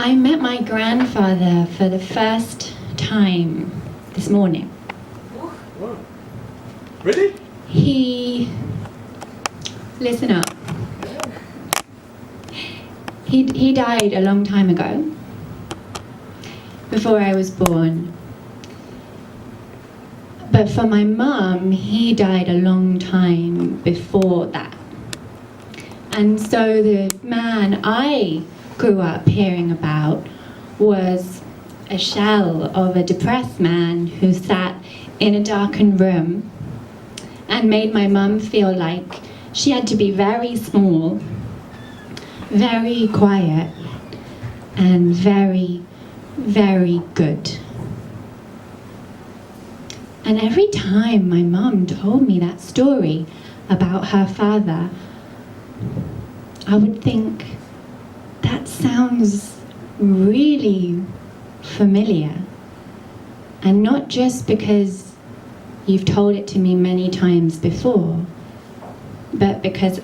I met my grandfather for the first time this morning. Wow. Really? Listen up. He died a long time ago, before I was born. But for my mum, he died a long time before that. And so the man I grew up hearing about was a shell of a depressed man who sat in a darkened room and made my mum feel like she had to be very small, very quiet, and very, very good. And every time my mum told me that story about her father, I would think, that sounds really familiar. And not just because you've told it to me many times before, but because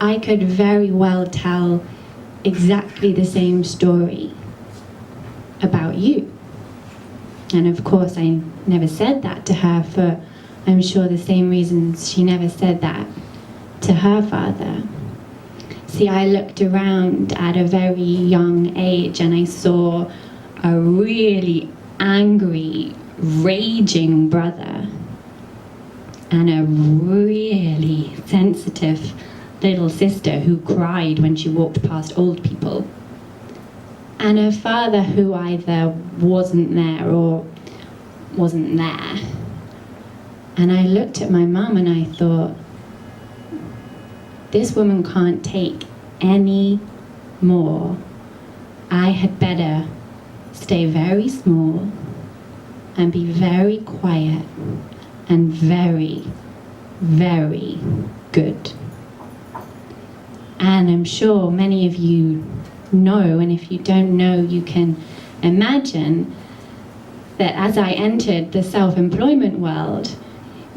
I could very well tell exactly the same story about you. And of course, I never said that to her for, I'm sure, the same reasons she never said that to her father. See, I looked around at a very young age and I saw a really angry, raging brother and a really sensitive little sister who cried when she walked past old people, and a father who either wasn't there or wasn't there. And I looked at my mum and I thought, this woman can't take any more. I had better stay very small and be very quiet and very, very good. And I'm sure many of you know, and if you don't know, you can imagine that as I entered the self-employment world,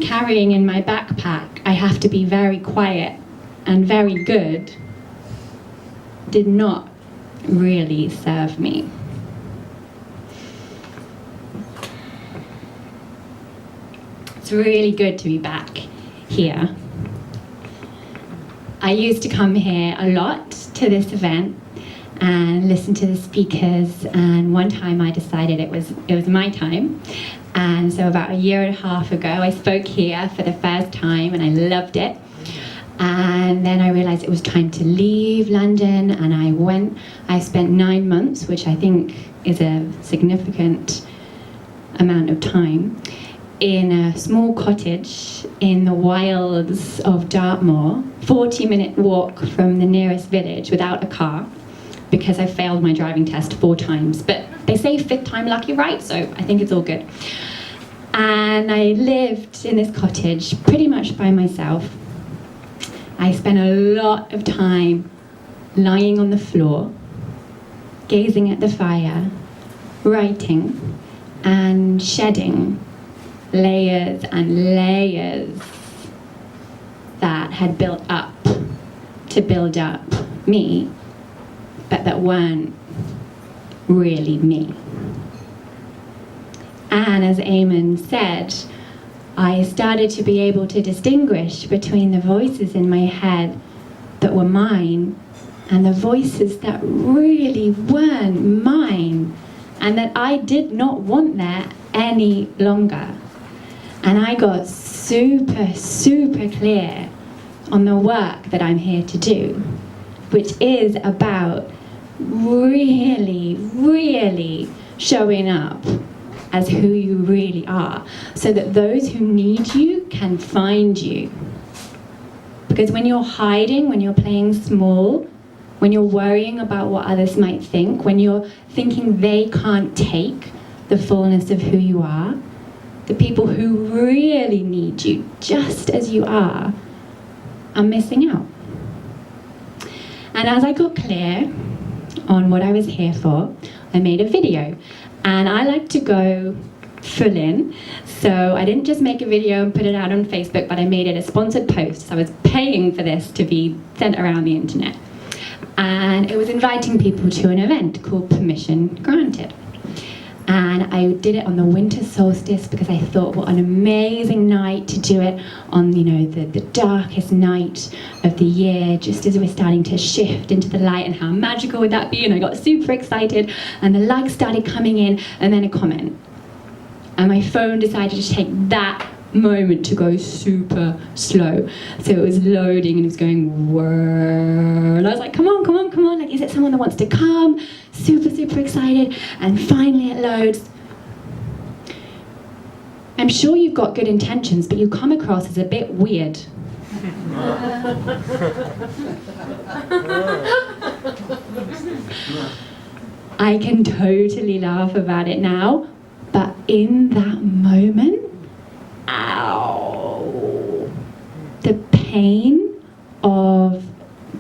carrying in my backpack, I have to be very quiet and very good, did not really serve me. It's really good to be back here. I used to come here a lot to this event and listen to the speakers, and one time I decided it was my time. And so about a year and a half ago, I spoke here for the first time and I loved it. And then I realized it was time to leave London, and I spent 9 months, which I think is a significant amount of time, in a small cottage in the wilds of Dartmoor, 40-minute walk from the nearest village without a car, because I failed my driving test 4 times. But they say 5th time lucky, right? So I think it's all good. And I lived in this cottage pretty much by myself. I spent a lot of time lying on the floor, gazing at the fire, writing, and shedding layers and layers that had built up to build up me, but that weren't really me. And as Eamon said, I started to be able to distinguish between the voices in my head that were mine and the voices that really weren't mine, and that I did not want there any longer. And I got super, super clear on the work that I'm here to do, which is about really, really showing up as who you really are, so that those who need you can find you. Because when you're hiding, when you're playing small, when you're worrying about what others might think, when you're thinking they can't take the fullness of who you are, the people who really need you just as you are missing out. And as I got clear on what I was here for, I made a video. And I like to go full in, so I didn't just make a video and put it out on Facebook, but I made it a sponsored post. So I was paying for this to be sent around the internet. and it was inviting people to an event called Permission Granted. And I did it on the winter solstice because I thought, what an amazing night to do it on, the darkest night of the year, just as we're starting to shift into the light, and how magical would that be? And I got super excited, and the likes started coming in, and then a comment. And my phone decided to take that moment to go super slow. So it was loading and it was going whirr. And I was like, come on, like, is it someone that wants to come? Super excited. And finally it loads. I'm sure you've got good intentions, but you come across as a bit weird. I can totally laugh about it now, but in that moment, ow, the pain of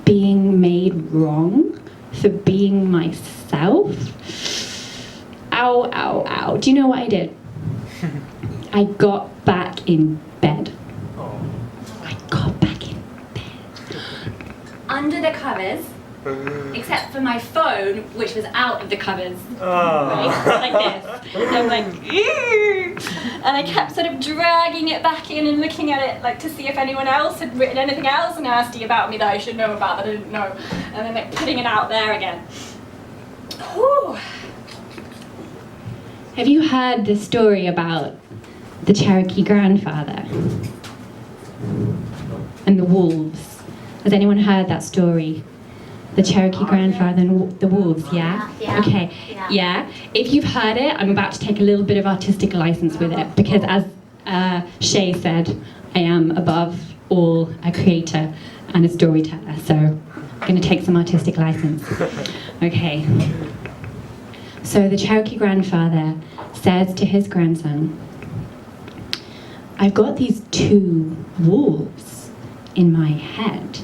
being made wrong for being myself. Ow. Do you know what I did? I got back in bed. I got back in bed. Under the covers, except for my phone, which was out of the covers. Right? Like this. I'm like, ew! And I kept sort of dragging it back in and looking at it, like, to see if anyone else had written anything else nasty about me that I should know about that I didn't know. And then, like, putting it out there again. Whew. Have you heard the story about the Cherokee grandfather and the wolves? Has anyone heard that story? The Cherokee grandfather and the wolves, yeah? Okay, yeah. If you've heard it, I'm about to take a little bit of artistic license with it, because as Shay said, I am above all a creator and a storyteller, so I'm going to take some artistic license. Okay. So the Cherokee grandfather says to his grandson, I've got these two wolves in my head,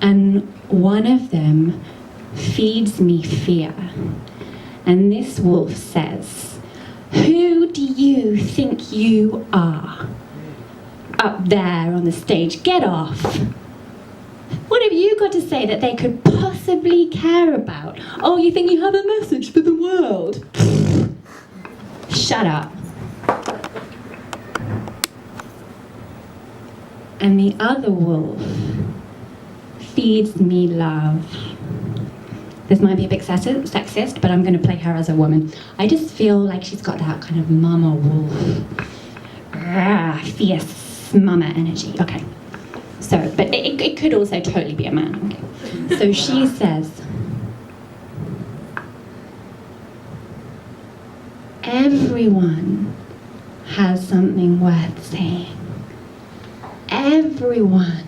and one of them feeds me fear. And this wolf says, who do you think you are? Up there on the stage, get off. What have you got to say that they could possibly care about? Oh, you think you have a message for the world? Shut up. And the other wolf feeds me love. This might be a bit sexist, but I'm going to play her as a woman. I just feel like she's got that kind of mama wolf. Fierce mama energy. Okay. So, but it could also totally be a man. Okay. So she says, everyone has something worth saying. Everyone.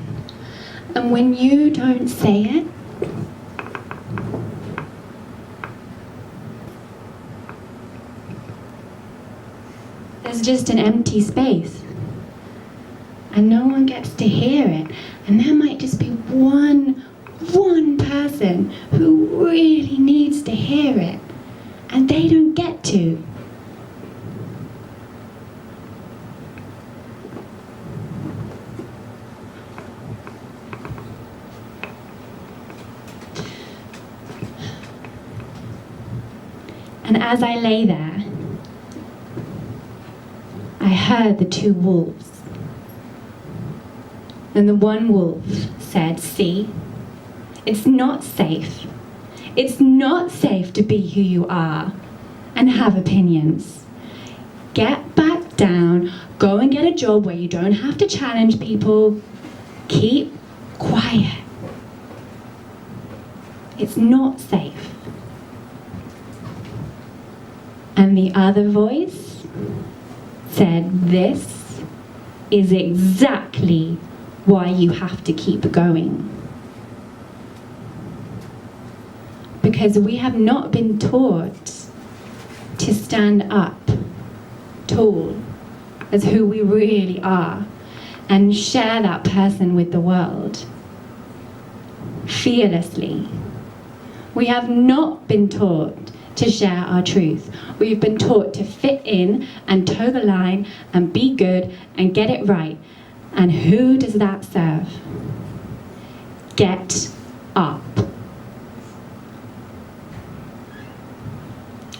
And when you don't say it, there's just an empty space. And no one gets to hear it. And there might just be one person who really needs to hear it. And they don't get to. And as I lay there, I heard the two wolves. And the one wolf said, see, it's not safe. It's not safe to be who you are and have opinions. Get back down, go and get a job where you don't have to challenge people. Keep quiet. It's not safe. And the other voice said, this is exactly why you have to keep going. Because we have not been taught to stand up tall as who we really are and share that person with the world fearlessly. We have not been taught to share our truth. We've been taught to fit in and toe the line and be good and get it right. And who does that serve? Get up.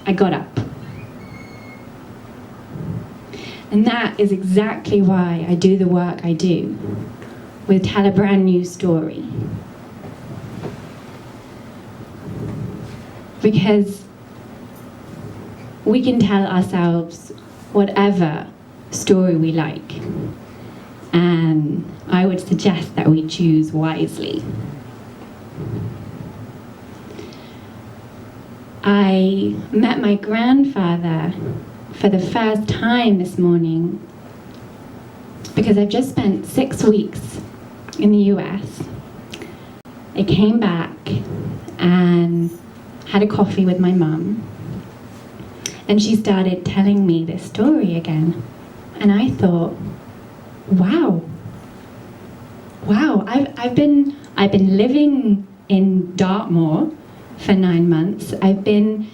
I got up. And that is exactly why I do the work I do, with Tell a Brand New Story. Because we can tell ourselves whatever story we like. And I would suggest that we choose wisely. I met my grandfather for the first time this morning because I've just spent 6 weeks in the US. I came back and had a coffee with my mum, and she started telling me this story again. And I thought, wow, I've been living in Dartmoor for 9 months. I've been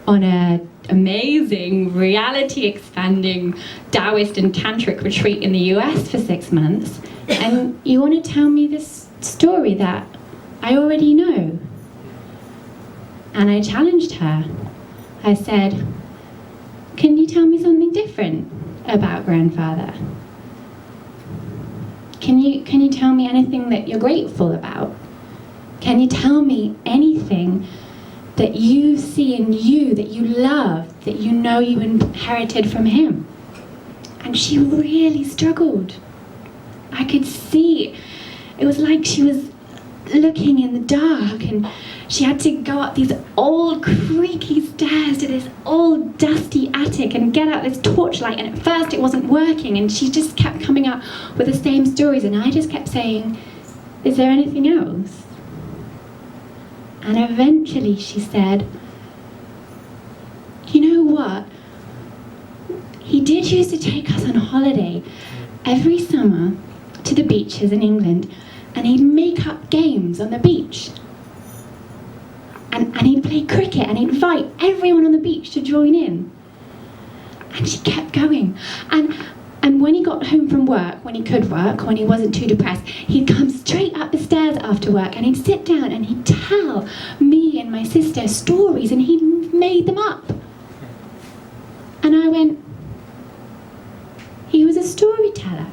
on an amazing reality expanding Taoist and Tantric retreat in the US for 6 months, and you want to tell me this story that I already know? And I challenged her. I said, can you tell me something different about grandfather? Can you tell me anything that you're grateful about? Can you tell me anything that you see in you, that you love, that you know you inherited from him? And she really struggled. I could see, it was like she was looking in the dark, and she had to go up these old creaky stairs to this old dusty attic and get out this torchlight, and at first it wasn't working, and she just kept coming up with the same stories, and I just kept saying, is there anything else? And eventually she said, you know what? He did used to take us on holiday every summer to the beaches in England, and he'd make up games on the beach. And he'd play cricket and he'd invite everyone on the beach to join in. And she kept going. And when he got home from work, when he could work, when he wasn't too depressed, he'd come straight up the stairs after work and he'd sit down and he'd tell me and my sister stories, and he'd made them up. And I went, he was a storyteller.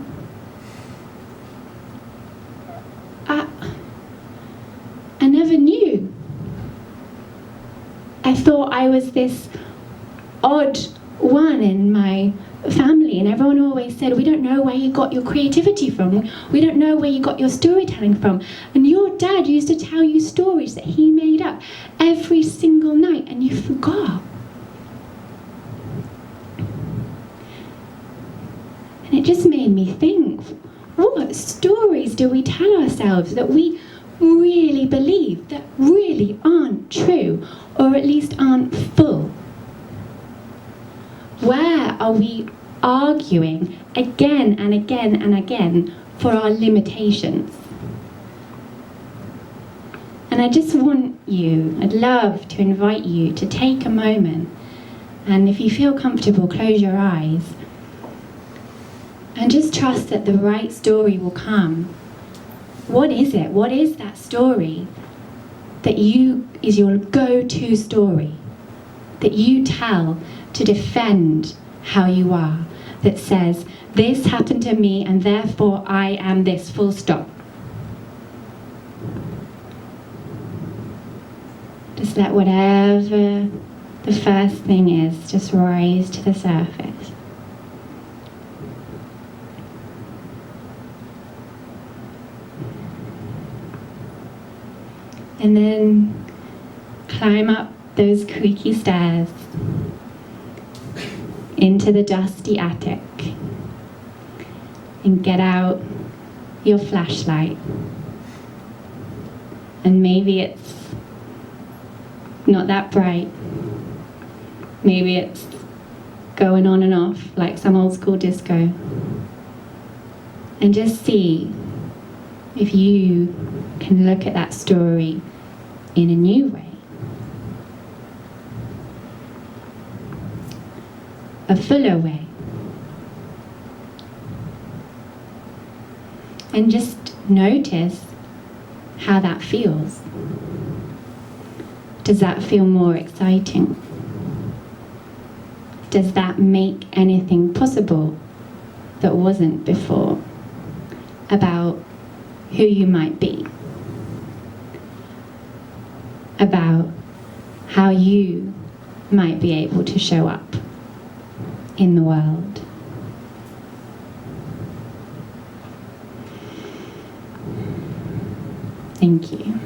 I never knew. I thought I was this odd one in my family, and everyone always said, we don't know where you got your creativity from, we don't know where you got your storytelling from, and your dad used to tell you stories that he made up every single night and you forgot. And it just made me think, what stories do we tell ourselves that we really believe that really aren't true, or at least aren't full? Where are we arguing again and again and again for our limitations? And I just want you, I'd love to invite you to take a moment, and if you feel comfortable, close your eyes and just trust that the right story will come. What is it? What is that story that is your go-to story, that you tell to defend how you are, that says, this happened to me and therefore I am this, full stop? Just let whatever the first thing is just rise to the surface. And then climb up those creaky stairs into the dusty attic and get out your flashlight. And maybe it's not that bright. Maybe it's going on and off like some old school disco. And just see if you can look at that story in a new way. A fuller way. And just notice how that feels. Does that feel more exciting? does that make anything possible that wasn't before about who you might be, about how you might be able to show up in the world? Thank you.